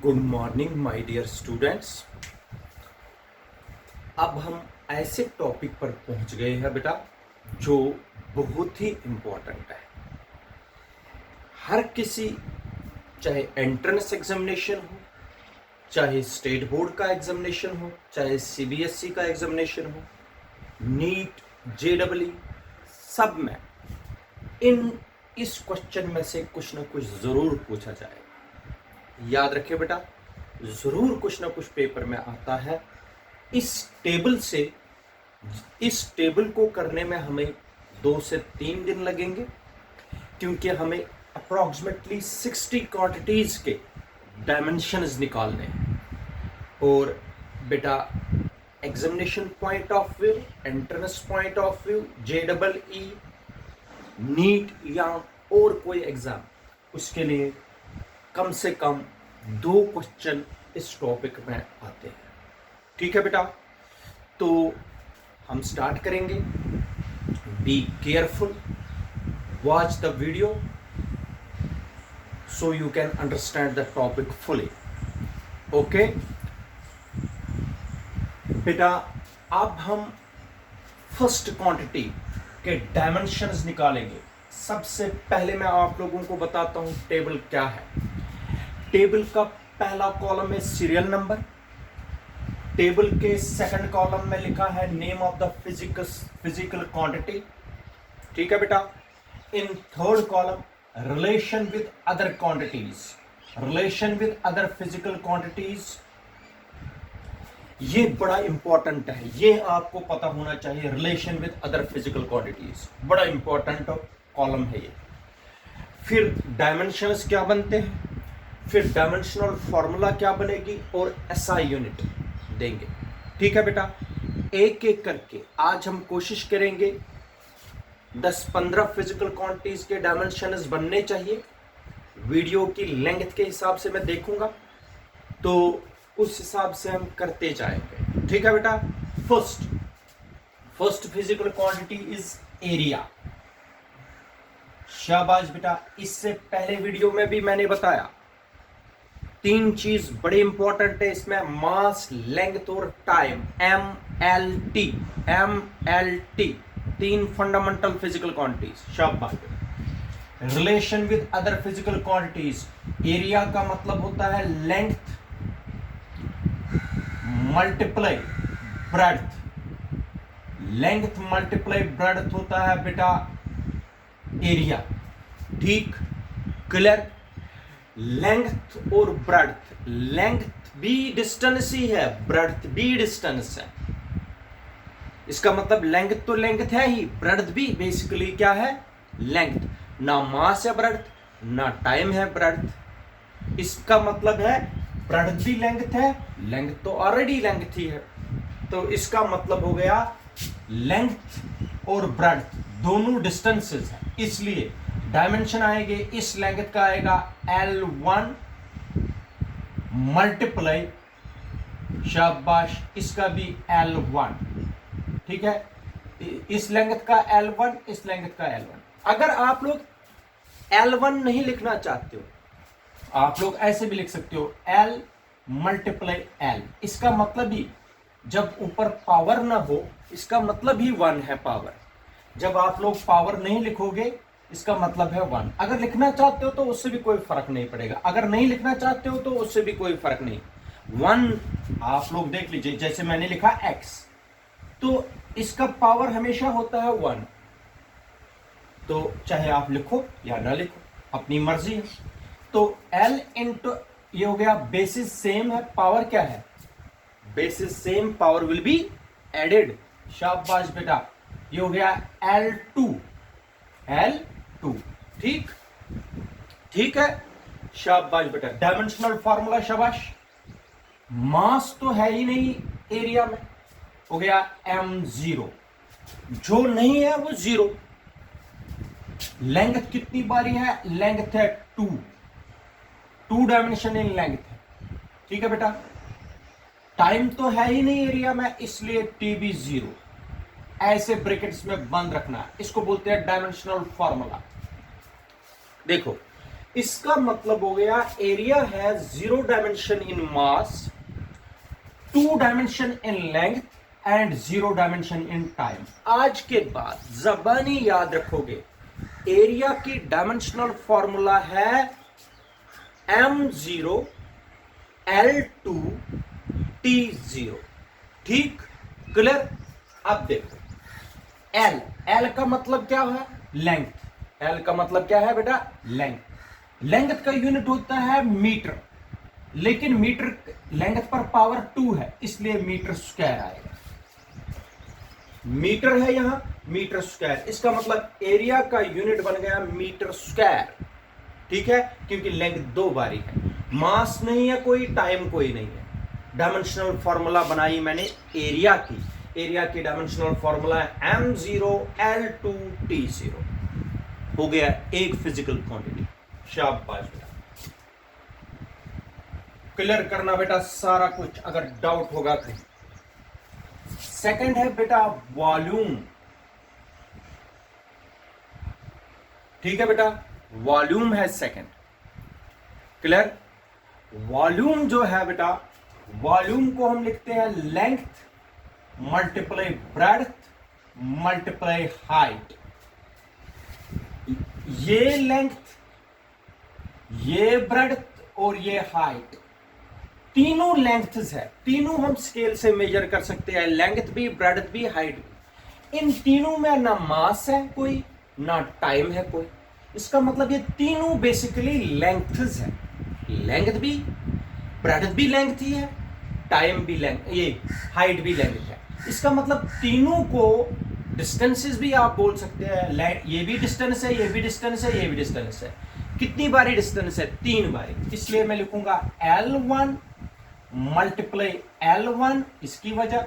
Good morning my dear students. अब हम ऐसे टॉपिक पर पहुंच गए हैं बेटा जो बहुत ही इम्पोर्टेंट है। हर किसी, चाहे एंट्रेंस एग्जामिनेशन हो, चाहे स्टेट बोर्ड का एग्जामिनेशन हो, चाहे सीबीएसई का एग्जामिनेशन हो, नीट, जेडब्ल्यू, सब में इस क्वेश्चन में से कुछ ना कुछ जरूर पूछा जाएगा। याद रखिए बेटा, जरूर कुछ ना कुछ पेपर में आता है। इस टेबल को करने में हमें 2 से 3 दिन लगेंगे, क्योंकि हमें अप्रॉक्सीमेटली 60 क्वांटिटीज के डायमेंशंस निकालने हैं। और बेटा examination point of view, entrance point of view, जेडब्ल्यू, नीट या और कोई एग्जाम, उसके लिए कम से कम 2 क्वेश्चन इस टॉपिक में आते हैं। ठीक है बेटा, तो हम स्टार्ट करेंगे। Be careful, watch the video so you can understand the topic fully. Okay बेटा, अब हम फर्स्ट क्वांटिटी के डायमेंशंस निकालेंगे। सबसे पहले मैं आप लोगों को बताता हूं टेबल क्या है। टेबल का पहला कॉलम में सीरियल नंबर, टेबल के सेकंड कॉलम में लिखा है name of the physical quantity. ठीक है बेटा। In third column relation with other quantities, relation with other physical quantities. ये बड़ा इंपॉर्टेंट है, ये आपको पता होना चाहिए। Relation with other physical quantities बड़ा इंपॉर्टेंट कॉलम है ये। फिर डायमेंशंस क्या बनते हैं, फिर डायमेंशनल फॉर्मूला क्या बनेगी, और एसआई यूनिट देंगे। ठीक है बेटा, एक एक करके आज हम कोशिश करेंगे 10-15 फिजिकल क्वांटिटीज के डायमेंशंस बनने चाहिए। वीडियो की लेंथ के हिसाब से मैं देखूंगा, तो उस हिसाब से हम करते जाएंगे। ठीक है बेटा। First physical quantity is area. शाबाश बेटा, इससे पहले वीडियो में भी मैंने बताया 3 चीज बड़े इंपॉर्टेंट है इसमें, मास, लेंथ और time. MLT 3 fundamental physical quantities. शाबाश। Relation with other physical quantities, area का मतलब होता है length multiply breadth, length multiply breadth होता है बेटा एरिया। ठीक, क्लियर। लेंथ और ब्रेड्थ, लेंथ भी डिस्टेंस ही है, ब्रेड्थ भी डिस्टेंस है। इसका मतलब लेंथ तो लेंथ है ही, ब्रेड्थ भी बेसिकली क्या है, लेंथ। ना मास है ब्रेड्थ, ना टाइम है ब्रेड्थ। इसका मतलब है ब्रेड्थ भी लेंथ है, लेंथ तो ऑलरेडी लेंथ ही है। तो इसका मतलब हो गया लेंथ और ब्रेड्थ दोनों डिस्टेंसेस हैं, इसलिए डायमेंशन आएंगे। इस लेंथ का आएगा L1 मल्टीप्लाई, शाबाश, इसका भी L1। ठीक है, इस लेंथ का L1, इस लेंथ का L1। अगर आप लोग L1 नहीं लिखना चाहते हो, आप लोग ऐसे भी लिख सकते हो L मल्टीप्लाई L। इसका मतलब ही जब ऊपर पावर ना हो, इसका मतलब ही 1 है पावर। जब आप लोग पावर नहीं लिखोगे, इसका मतलब है 1। अगर लिखना चाहते हो तो उससे भी कोई फर्क नहीं पड़ेगा, अगर नहीं लिखना चाहते हो तो उससे भी कोई फर्क नहीं। 1 आप लोग देख लीजिए, जैसे मैंने लिखा x, तो इसका पावर हमेशा होता है 1। तो चाहे आप लिखो या ना लिखो, अपनी मर्जी है। तो L इंटू ये हो गया, बेसिस सेम है, पावर क्या है, basis same, power will be added. शाबाश बेटा, ये हो गया L2। ठीक, ठीक है, शाबाश बेटा। डायमेंशनल फॉर्मूला, शाबाश। मास तो है ही नहीं एरिया में, हो गया M0, जो नहीं है वो 0। लेंथ कितनी बारी है, लेंथ है 2 डायमेंशन इन लेंथ है। ठीक है बेटा। टाइम तो है ही नहीं एरिया में, इसलिए TB 0 ऐसे ब्रैकेट्स में बंद रखना है। इसको बोलते हैं डायमेंशनल फॉर्मूला। देखो इसका मतलब हो गया एरिया है 0 dimension in mass, 2 dimension in length and 0 dimension in time. आज के बाद जबानी याद रखोगे, एरिया की डायमेंशनल फॉर्मूला है m0 L2 T0। ठीक, क्लियर। अब देखो L, L का मतलब क्या है? लेंथ। L का मतलब क्या है बेटा? लेंथ। लेंथ का यूनिट होता है मीटर, लेकिन मीटर लेंथ पर पावर 2 है, इसलिए मीटर स्क्वायर आएगा। मीटर है यहां, मीटर स्क्वायर, इसका मतलब एरिया का यूनिट बन गया मीटर स्क्वायर। ठीक है, क्योंकि लेंथ 2 बारी है, मास नहीं है कोई, टाइम कोई नहीं है। डायमेंशनल फॉर्मूला बनाई मैंने एरिया की, एरिया की डायमेंशनल फॉर्मूला है m0 L2 T0। हो गया एक फिजिकल क्वांटिटी। शाबाश बेटा, क्लियर करना बेटा सारा कुछ, अगर डाउट होगा तो। सेकंड है बेटा वॉल्यूम। ठीक है बेटा, वॉल्यूम है सेकंड। क्लियर। वॉल्यूम जो है बेटा, वॉल्यूम को हम लिखते हैं length multiply breadth multiply height. ये लेंथ, ये ब्रेड्थ और ये हाइट, तीनों लेंथ्स है, तीनों हम स्केल से मेजर कर सकते हैं, लेंथ भी, ब्रेड्थ भी, हाइट भी। इन तीनों में ना मास है कोई, ना टाइम है कोई। इसका मतलब ये तीनों बेसिकली लेंथ्स है, लेंथ भी, ब्रेड्थ भी लेंथ ही है, टाइम भी लेंथ, ये हाइट भी लेंथ है। इसका मतलब तीनों को डिस्टेंसेस भी आप बोल सकते हैं, ये भी डिस्टेंस है, ये भी डिस्टेंस है, ये भी डिस्टेंस है। कितनी बारी डिस्टेंस है? 3 बारी, इसलिए मैं लिखूंगा L1 मल्टीप्लाई L1 इसकी वजह,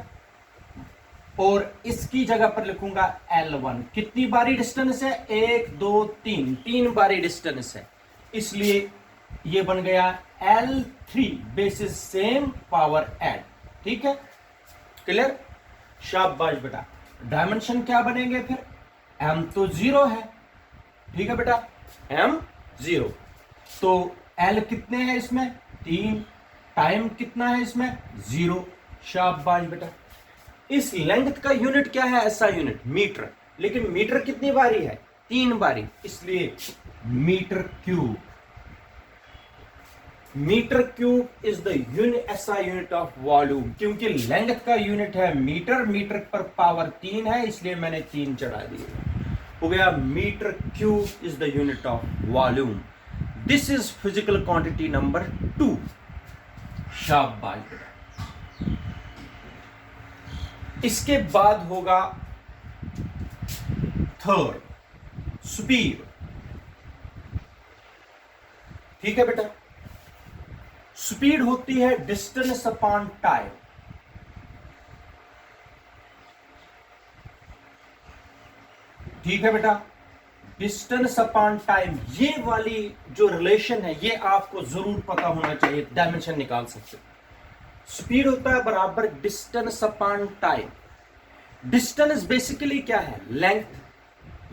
और इसकी जगह पर लिखूंगा L1। कितनी बारी डिस्टेंस है? 1 2 3, 3 बारी डिस्टेंस है, इसलिए ये बन गया L3 basis same power add. ठीक है, क्लियर। शाबाश बेटा। डायमेंशन क्या बनेंगे फिर? m तो 0 है, ठीक है बेटा, m 0, तो L कितने हैं इसमें? 3। टाइम कितना है इसमें? 0। शाबाश बेटा। इस लेंथ का यूनिट क्या है? ऐसा यूनिट मीटर, लेकिन मीटर कितनी बारी है? 3 बारी, इसलिए metre cube. Metre cube is the unit, ऐसा यूनिट ऑफ वॉल्यूम, क्योंकि लेंथ का यूनिट है मीटर, मीटर पर पावर 3 है, इसलिए मैंने 3 चढ़ा दिए। हो गया metre cube is the unit of volume. This is physical quantity number 2। शाबाश बेटा। इसके बाद होगा थर्ड, स्पीड। ठीक है बेटा, स्पीड होती है डिस्टेंस अपॉन टाइम। ठीक है बेटा, डिस्टेंस अपॉन टाइम, ये वाली जो रिलेशन है ये आपको जरूर पता होना चाहिए, डायमेंशन निकाल सकते। स्पीड होता है बराबर distance upon time. Distance basically क्या है? लेंथ,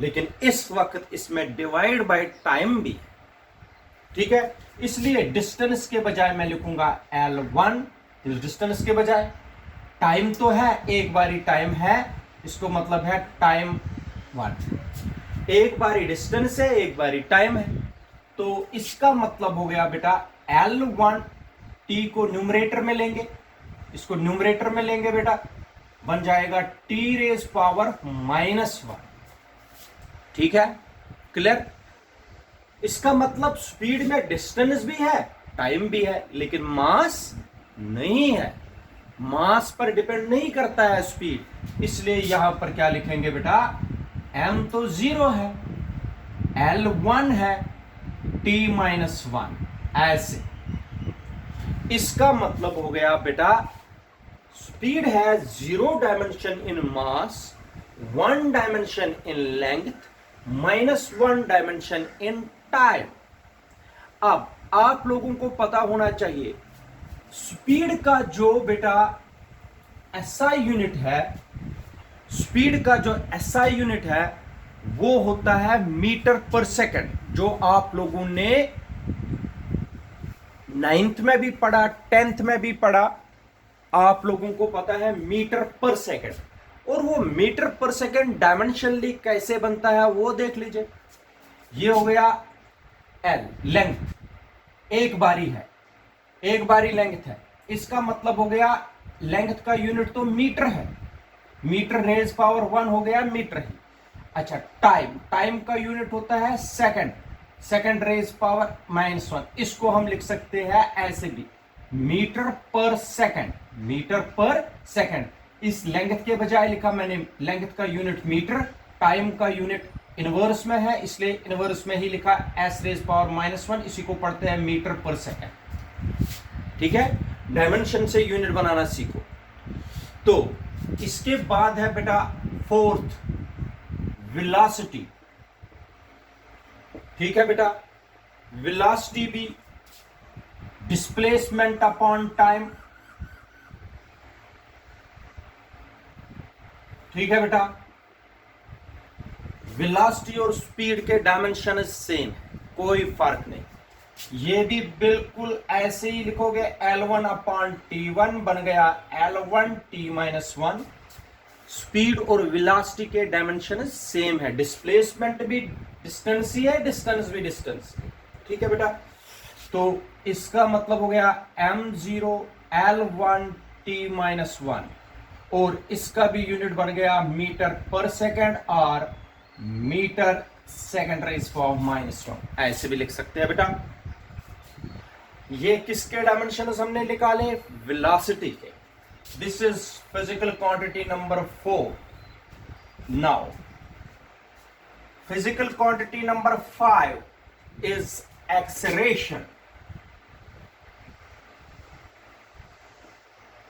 लेकिन इस वक्त इसमें डिवाइड बाय टाइम भी है। ठीक है, इसलिए डिस्टेंस के बजाय मैं लिखूंगा L1, इस डिस्टेंस के बजाय। टाइम तो है, एक बारी टाइम है, इसको मतलब है टाइम 1। एक बारी डिस्टेंस है, एक बारी टाइम है, तो इसका मतलब हो गया बेटा L1, T को न्यूमरेटर में लेंगे, इसको न्यूमरेटर में लेंगे बेटा, बन जाएगा T⁻⁻1। ठीक है, क्लियर। इसका मतलब स्पीड में डिस्टेंस भी है, टाइम भी है, लेकिन मास नहीं है, मास पर डिपेंड नहीं करता है स्पीड, इसलिए यहां पर क्या लिखेंगे बेटा? m तो 0 है, L1 है, T-1, ऐसे। इसका मतलब हो गया बेटा स्पीड है 0 dimension in mass, 1 dimension in length, -1 dimension in time. अब आप लोगों को पता होना चाहिए स्पीड का जो बेटा SI यूनिट है, स्पीड का जो SI यूनिट है वो होता है मीटर पर सेकंड, जो आप लोगों ने 9th में भी पढ़ा, 10th में भी पढ़ा, आप लोगों को पता है मीटर पर सेकंड। और वो मीटर पर सेकंड डायमेंशनली कैसे बनता है वो देख लीजिए। ये हो गया एल, लेंथ, एक बारी है, एक बारी लेंथ है, इसका मतलब हो गया लेंथ का यूनिट तो मीटर है, मीटर रेज पावर 1 हो गया मीटर ही। अच्छा, टाइम, टाइम का यूनिट होता है सेकंड, सेकंड रेज पावर -1, इसको हम लिख सकते हैं ऐसे भी, मीटर पर सेकंड, मीटर पर सेकंड। इस लेंथ के बजाय लिखा मैंने लेंथ का यूनिट मीटर, टाइम का यूनिट इनवर्स में है इसलिए इनवर्स में ही लिखा s रेज पावर -1, इसी को पढ़ते हैं मीटर पर सेकंड। ठीक है, डायमेंशन से यूनिट बनाना सीखो। तो इसके बाद है बेटा फोर्थ, वेलोसिटी। ठीक है बेटा, वेलोसिटी भी डिस्प्लेसमेंट अपॉन टाइम। ठीक है बेटा, वेलोसिटी और स्पीड के डायमेंशन सेम है, कोई फर्क नहीं। ये भी बिल्कुल ऐसे ही लिखोगे, L1 अपॉन T1 बन गया L1 T-1। स्पीड और वेलोसिटी के डायमेंशन सेम है, डिस्प्लेसमेंट भी डिस्टेंस ही है, डिस्टेंस भी डिस्टेंस। ठीक है बेटा, तो इसका मतलब हो गया m0 L1 T-1 और इसका भी यूनिट बन गया मीटर पर सेकंड और मीटर सेकंड रेज पावर -1, ऐसे भी लिख सकते हैं बेटा। ये किसके डायमेंशन हमने निकाले? वेलोसिटी के। This is physical quantity number 4। Now physical quantity number 5 is acceleration.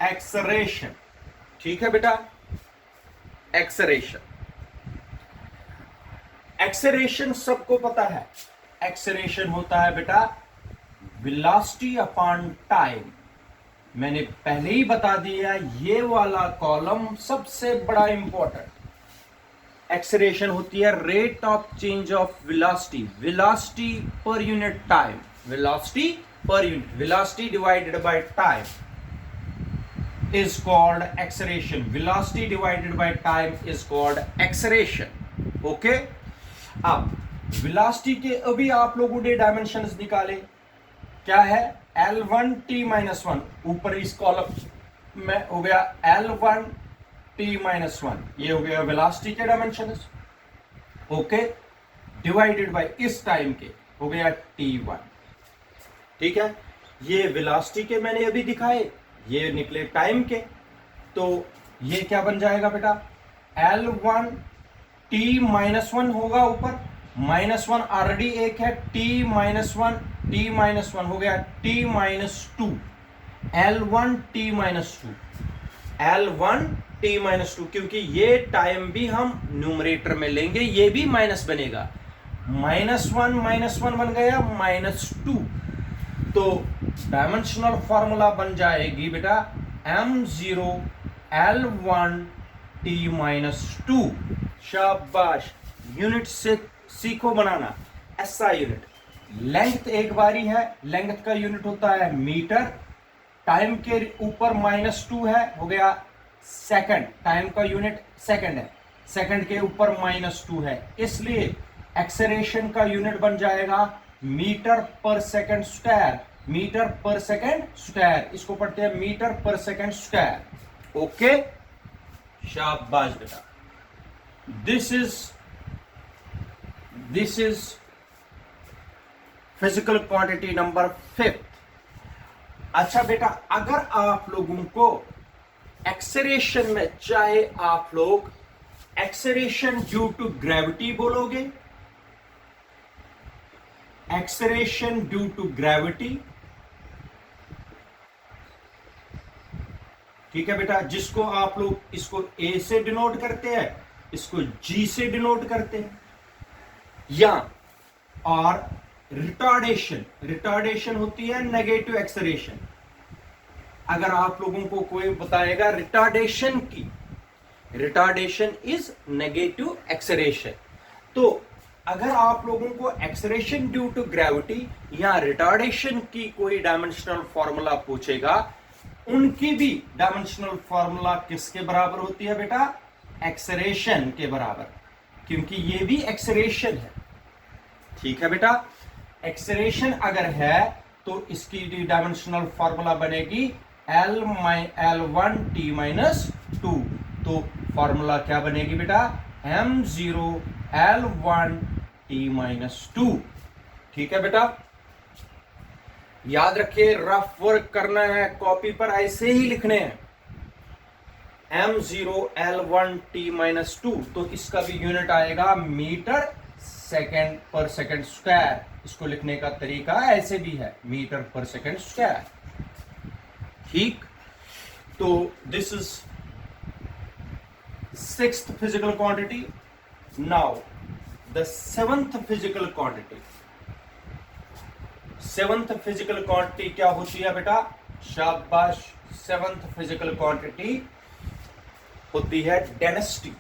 Acceleration, ठीक है बेटा, एक्सेलरेशन। एक्सेलरेशन सबको पता है, एक्सेलरेशन होता है बेटा वेलोसिटी अपॉन टाइम। मैंने पहले ही बता दिया, ये वाला कॉलम सबसे बड़ा इंपॉर्टेंट। एक्सेलरेशन होती है rate of change of velocity, velocity per unit time, velocity per unit, velocity divided by time is called acceleration. Velocity divided by time is called acceleration. Okay? अब velocity के अभी आप लोगों ने डायमेंशंस निकाले, क्या है? L1 T-1, ऊपर इस कॉलम में हो गया L1 T-1, ये हो गया वेलोसिटी के डायमेंशंस। ओके, डिवाइडेड बाय इस टाइम के हो गया T1। ठीक है, ये वेलोसिटी के मैंने अभी दिखाए, ये निकले टाइम के, तो ये क्या बन जाएगा बेटा? L1 T-1 होगा, ऊपर -1 ऑलरेडी एक है, T-1 हो गया T-2, L1 T-2, L1 T-2, क्योंकि ये टाइम भी हम न्यूमरेटर में लेंगे, ये भी माइनस बनेगा, -1 बन गया -2, तो डायमेंशनल फॉर्मूला बन जाएगी बेटा m0 L1 T-2। शाबाश, यूनिट से सीखो बनाना। SI यूनिट, लेंथ एक बारी है, लेंथ का यूनिट होता है मीटर, टाइम के ऊपर -2 है, हो गया सेकंड, टाइम का यूनिट सेकंड है, सेकंड के ऊपर -2 है, इसलिए एक्सेलरेशन का यूनिट बन जाएगा मीटर पर सेकंड स्क्वायर, मीटर पर सेकंड स्क्वायर, इसको पढ़ते हैं मीटर पर सेकंड स्क्वायर। ओके, शाबाश बेटा। This is physical quantity number 5। अच्छा बेटा, अगर आप लोगों को एक्सेलरेशन में चाहे आप लोग एक्सेलरेशन ड्यू टू ग्रेविटी बोलोगे, एक्सेलरेशन ड्यू टू ग्रेविटी, ठीक है बेटा, जिसको आप लोग इसको A से डिनोट करते हैं, इसको G से डिनोट करते हैं, या और रिटार्डेशन, रिटार्डेशन होती है नेगेटिव एक्सेलरेशन। अगर आप लोगों को कोई बताएगा रिटार्डेशन की, रिटार्डेशन इज नेगेटिव एक्सेलरेशन, तो अगर आप लोगों को एक्सेलरेशन ड्यू टू ग्रेविटी या रिटार्डेशन की कोई डायमेंशनल फॉर्मूला पूछेगा, उनकी भी डायमेंशनल फॉर्मूला किसके बराबर होती है बेटा? एक्सेलरेशन के बराबर, क्योंकि ये भी एक्सेलरेशन है। ठीक है बेटा, एक्सेलरेशन अगर है तो इसकी डायमेंशनल फॉर्मूला बनेगी L1 t माइनस 2। तो फॉर्मूला क्या बनेगी बेटा? m0 L1 t minus 2। ठीक है बेटा, याद रखिए, रफ वर्क करना है, कॉपी पर ऐसे ही लिखने हैं। m0 L1 t माइनस 2, तो इसका भी यूनिट आएगा मीटर सेकेंड पर सेकेंड स्क्वायर। इसको लिखने का तरीका ऐसे भी है, मीटर पर सेकेंड स्क्वायर। ठीक, तो this is 6th physical quantity. Now the 7th physical quantity. 7th physical quantity क्या होती है बेटा? शाबाश, 7th फिजिकल क्वांटिटी होती है डेंसिटी।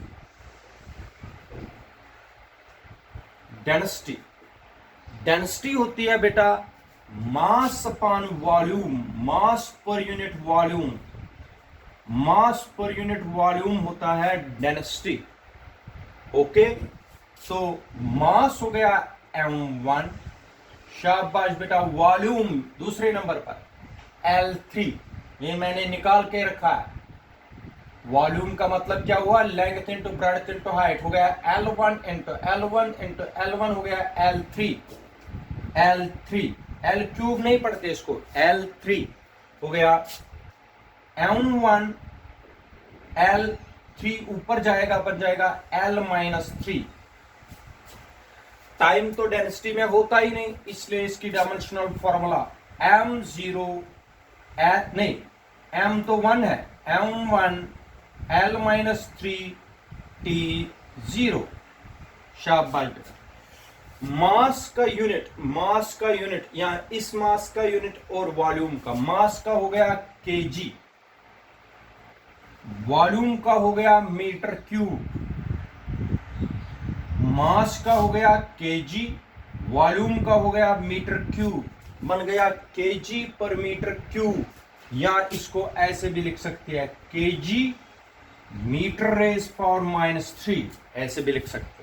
डेंसिटी, डेंसिटी होती है बेटा मास अपॉन वॉल्यूम, मास पर यूनिट वॉल्यूम। मास पर यूनिट वॉल्यूम होता है डेंसिटी। ओके, तो मास हो गया m1, शाबाश बेटा। वॉल्यूम दूसरे नंबर पर L3, ये मैंने निकाल के रखा है। वॉल्यूम का मतलब क्या हुआ? Length into breadth into height, हो गया L1 into L1 into L1 हो गया L3। L क्यूब नहीं पढ़ते इसको, L3 हो गया M1 L3 ऊपर जाएगा, बन जाएगा L माइनस 3। टाइम तो डेंसिटी में होता ही नहीं, इसलिए इसकी डायमेंशनल फॉर्मूला m0 नहीं, m तो 1 है, m1 L माइनस 3 T0। शाबाश बेटा। मास का यूनिट, मास का यूनिट या इस मास का यूनिट और वॉल्यूम का, मास का हो गया kg, वॉल्यूम का हो गया मीटर क्यूब। मास का हो गया kg, वॉल्यूम का हो गया मीटर क्यूब, बन गया kg पर मीटर क्यूब। या इसको ऐसे भी लिख सकते हैं, kg metre raise power minus 3, ऐसे भी लिख सकते हैं।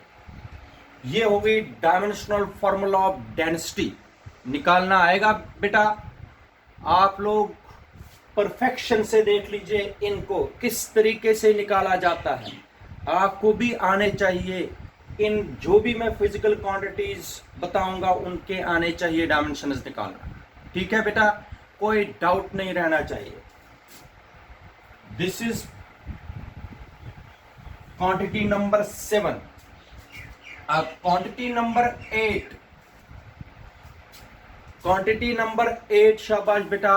ये हो गई डायमेंशनल फॉर्मूला ऑफ डेंसिटी। निकालना आएगा बेटा, आप लोग परफेक्शन से देख लीजिए इनको किस तरीके से निकाला जाता है। आपको भी आने चाहिए, इन जो भी मैं फिजिकल क्वांटिटीज बताऊंगा उनके आने चाहिए डायमेंशंस निकालना। ठीक है बेटा, कोई डाउट नहीं रहना चाहिए। This is quantity number 7। अब क्वांटिटी नंबर 8, क्वांटिटी नंबर 8, शाबाश बेटा।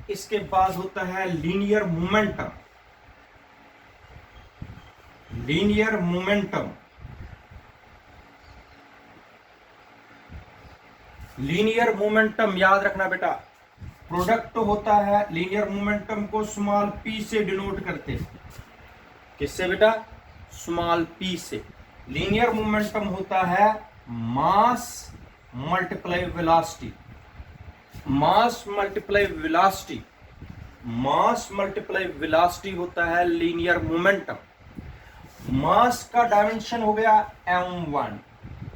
इसके बाद होता है linear momentum. Linear momentum, linear momentum याद रखना बेटा, प्रोडक्ट होता है। लीनियर मोमेंटम को स्मॉल p से डिनोट करते हैं। किससे बेटा? स्मॉल p से। लीनियर मोमेंटम होता है मास मल्टीप्लाई वेलोसिटी। मास मल्टीप्लाई वेलोसिटी, मास मल्टीप्लाई वेलोसिटी होता है लीनियर मोमेंटम। मास का डायमेंशन हो गया m1।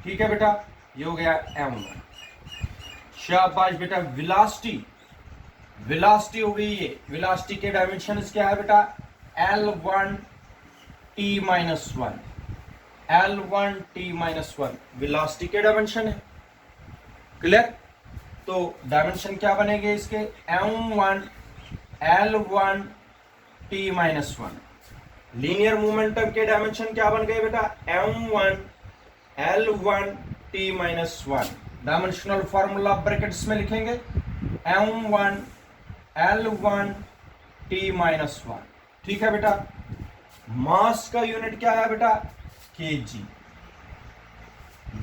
ठीक है बेटा, ये हो गया m1। शाबाश बेटा। वेलोसिटी, वेलोसिटी हो गई ये। वेलोसिटी के डायमेंशन क्या है बेटा? L1 t minus 1, L1 t minus 1 velocity के डायमेंशन है। क्लियर? तो डायमेंशन क्या बनेंगे इसके? m1 L1 t minus 1। Linear momentum के डायमेंशन क्या बन गए बेटा? m1 L1 t minus 1। Dimensional formula brackets में लिखेंगे, m1 L1 t माइनस 1। ठीक है बेटा। मास का यूनिट क्या है बेटा? kg।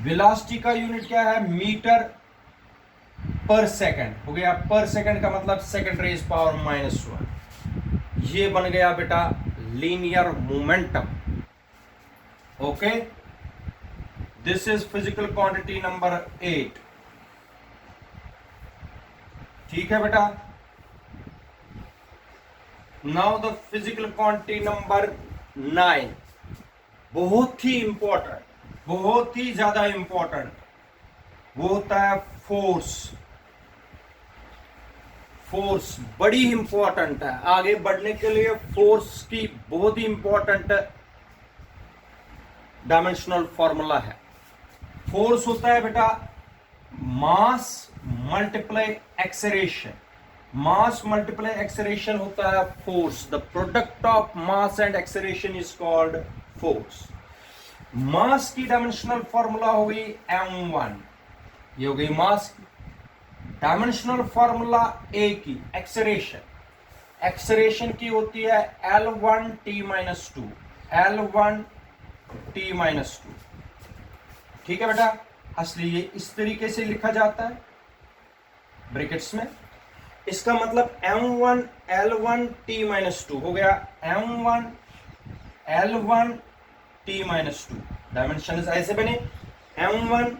वेलोसिटी का यूनिट क्या है? मीटर पर सेकंड। हो गया पर सेकंड का मतलब सेकंड रेज पावर माइनस 1। ये बन गया बेटा linear momentum. Okay, this is physical quantity number 8। ठीक है बेटा। Now the physical quantity number 9, बहुत ही इंपॉर्टेंट, बहुत ही ज्यादा इंपॉर्टेंट, वो होता है फोर्स। फोर्स बड़ी इंपॉर्टेंट है, आगे बढ़ने के लिए फोर्स की बहुत ही इंपॉर्टेंट डायमेंशनल फॉर्मूला है। फोर्स होता है बेटा mass multiply acceleration. Mass multiply acceleration होता है force. The product of mass and acceleration is called force. Mass की डायमेंशनल फॉर्मूला हो गई m1, ये हो गई मास की। डायमेंशनल फॉर्मूला ए की एक्सेलरेशन, एक्सेलरेशन की होती है L1 t minus 2, L1 t minus 2। ठीक है बेटा। असली ये इस तरीके से लिखा जाता है ब्रैकेट्स में। इसका मतलब m1 L1 t माइनस 2 हो गया m1 L1 t minus 2। Dimension ऐसे बने m1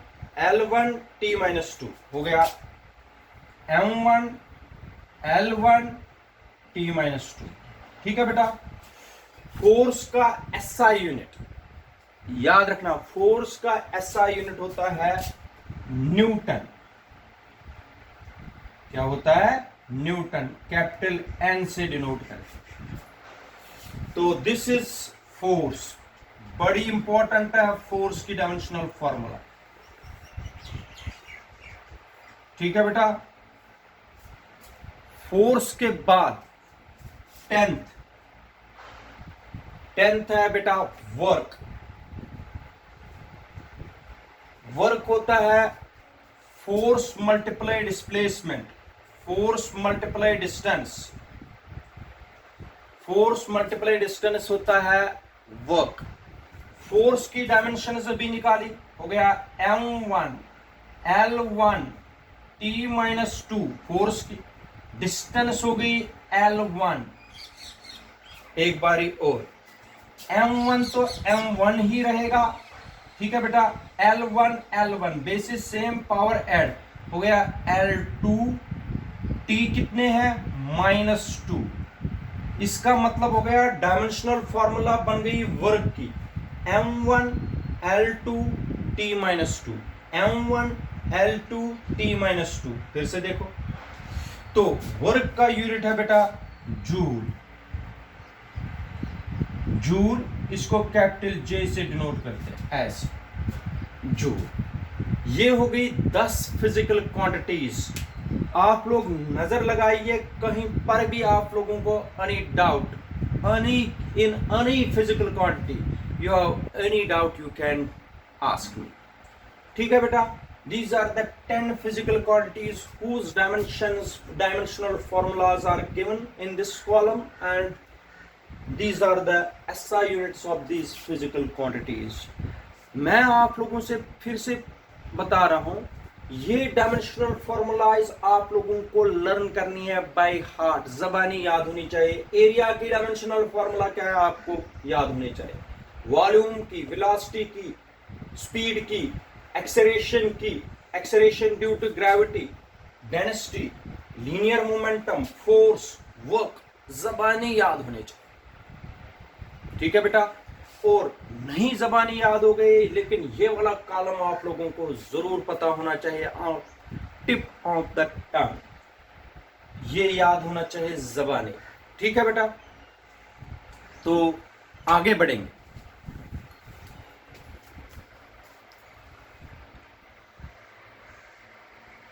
L1 t माइनस 2 हो गया m1 L1 t माइनस 2। ठीक है बेटा। फोर्स का एसआई यूनिट याद रखना, फोर्स का एसआई यूनिट होता है न्यूटन। क्या होता है? न्यूटन, कैपिटल एन से डिनोट करते। तो दिस इज फोर्स, बड़ी इंपॉर्टेंट है फोर्स की डायमेंशनल फॉर्मूला। ठीक है बेटा। फोर्स के बाद टेंथ है बेटा वर्क। वर्क होता है force multiply displacement, force multiply distance. Force multiply distance होता है वर्क। फोर्स की डायमेंशन अभी निकाली, हो गया m1 L1 t minus 2। Force की डिस्टेंस हो गई L1। एक बारी और m1 तो m1 ही रहेगा। ठीक है बेटा। L1 basis same power add हो गया L2 t कितने हैं -2। इसका मतलब हो गया डायमेंशनल फॉर्मूला बन गई वर्क की m1 L2 t -2, m1 L2 t -2। फिर से देखो तो वर्क का यूनिट है बेटा जूल। जूल इसको कैपिटल जे से डिनोट करते हैं एज जूल। ये हो गई 10 फिजिकल क्वांटिटीज। आप लोग नजर लगाइए कहीं पर भी आप लोगों को any doubt, any physical quantity you have any doubt you can ask me. ठीक है बेटा। These are the 10 physical quantities whose dimensional formulas are given in this column, and these are the SI units of these physical quantities. मैं आप लोगों से फिर से बता रहा हूं, ये डायमेंशनल फॉर्मूलाइज आप लोगों को लर्न करनी है बाय हार्ट, जबानी याद होनी चाहिए। एरिया की डायमेंशनल फॉर्मूला क्या है आपको याद होनी चाहिए, वॉल्यूम की, वेलोसिटी की, स्पीड की, acceleration due to gravity, density, linear momentum, force, work, जबानी याद होने चाहिए। ठीक है बेटा। और नहीं जबानी याद हो गई, लेकिन ये वाला कॉलम आप लोगों को जरूर पता होना चाहिए, टिप ऑफ द टंग, ये याद होना चाहिए जबानी। ठीक है बेटा। तो आगे बढ़ेंगे।